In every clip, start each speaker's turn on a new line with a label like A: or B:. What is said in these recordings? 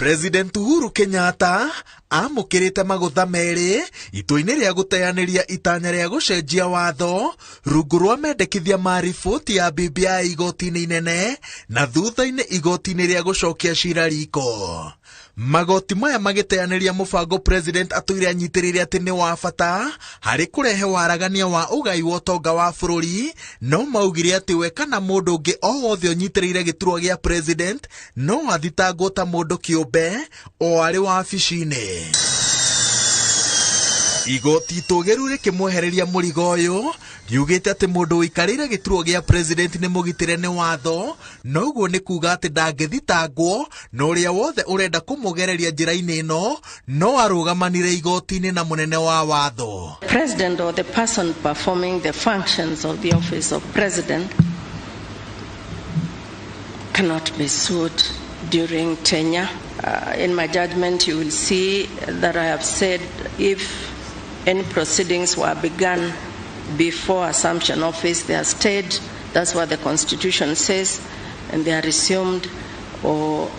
A: President Uhuru Kenyatta amukirite magutha meri itwa-ini ria guteaniria itanya ria gucenjia watho rungu rwa mendekithia ma riboti ya BBI igoti-ini inene na thutha-ini igoti-ini ria gucokia cira riko. Magoti maya magiteaniria mubango president atwire anyitirire ati ni wa bata hari kurehe waragania wa ugai wa utonga wa bururi, no maugire ati we kana mundu ungi o wothe unyitirire giturwa gia president no athitangwo ta mundu kiumbe o ari wabici-ini. Igoti itogeru rikimwehereria murigo uyu riugite ati mundu wikarire giturwa gia president ni mugitire ni watho, noguo ni kuga ati ndangithitangwo na uria wothe urenda kumugereria njira-ini ino no arugamanire igoti-ini na munene wa watho.
B: President or the person performing the functions of the office of president cannot be sued during tenure. In my judgment, you will see that I have said if any proceedings were begun before assumption of office, they are stayed. That's what the Constitution says, and they are resumed or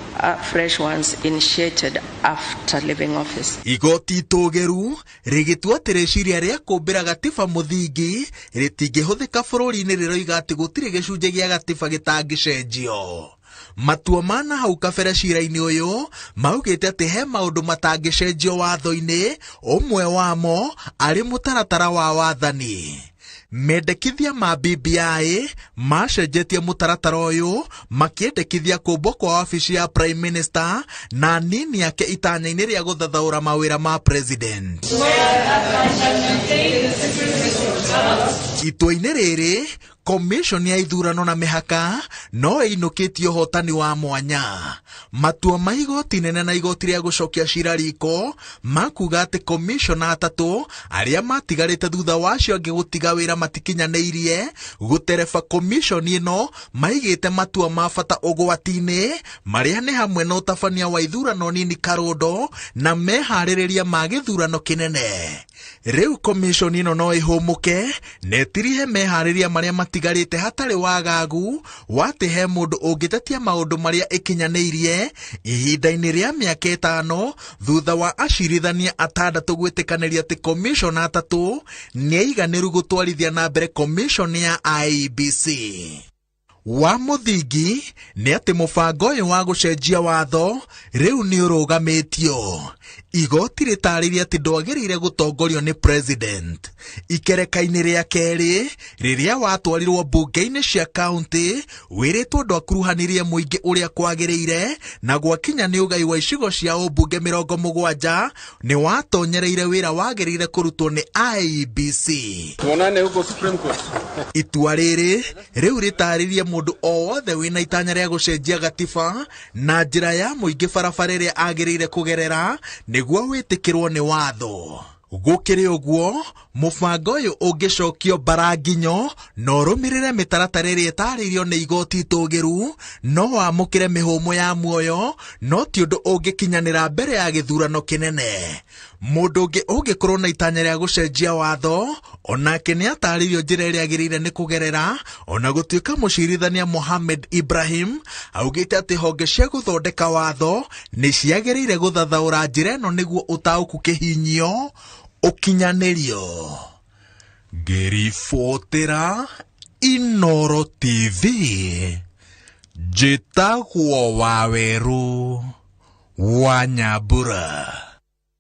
B: fresh ones initiated after leaving office.
A: Igoti itogeru rigitua tireciria ria kumbira gatiba muthingi ritingihuthika bururi-ini riroiga ati gutire gicunje gia gatiba gitangicenjio. Matua mana hau kabere cira-ini uyu maugite ati he maundu matangicenjio watho-ini, umwe wamo ari mutaratara wa wathani. Mendekithia ma BBI macenjetie mutaratara uyu makiendekithia kumbwo kwa wabici ya Prime Minister na nini yake itanya-ini ria guthathaura mawira ma president. Itua-ini riri Commission ya ithurano na mihaka no inukitio hotani wa mwanya. Matua ma igoti nene na igoti ria gucokia cira riko makuga ati commissioner atatu aria matigarite thutha wacio angi gutiga wira matikinyanirie gutereba commission ino maigite matua ma bata ugwati-ini maria ni hamwe na utabania wa ithurano nini karundo na mehaririria ma githurano kinene. Riu commission ino no ihumuke netirihe mehariria maria matigarite hatari wagagu wati he mundu ungitetia maundu maria ikinyanirie ihinda-ini ria miaka 5 thutha wa acirithania 6 gwitikaniria ati commission atatu ni aiganiru gutwarithia na mbere commission ya IEBC. Wa muthingi ni ati mubango uyu wa gucenjia watho riu ni urugamitio. Igoti ritaririe ati ndwagirire gutongorio ni president. Ikereka-ini ria keri riria watwarirwo bunge-ini cia county wiritwo ndwakuruhanirie muingi uria kwagirire na gwakinya ni ugai wa icigo cia ubunge 70 ni watonyereire wira wagirire kurutwo ni IEBC.
C: Tuonane huko Supreme Court.
A: Itua riri riu ritaririe mundu o wothe wina itanya ria gucenjia gatiba na njira ya muingi barabara iria agirire kugerera niguo witikirwo ni watho. Gukiri uguo mubango uyu ungicokio baranginyo no rumirire mitaratara iria itaririo ni igoti itogeru no wamukire mihumo ya muoyo no ti undu ungikinyanira mbere ya githurano kinene. Mundu ungi ungikorwo na itanya ria gucenjia watho onake ni ataririo njira iria agirire ni kugerera, ona gutuika mucirithania Mohamed Ibrahim augite ati honge cia guthondeka watho ni ciagirire guthathaura njira ino niguo utauku kihinyio ukinyanirio. Ngiribotera Inooro TV njitagwo Waweru wa Nyambura.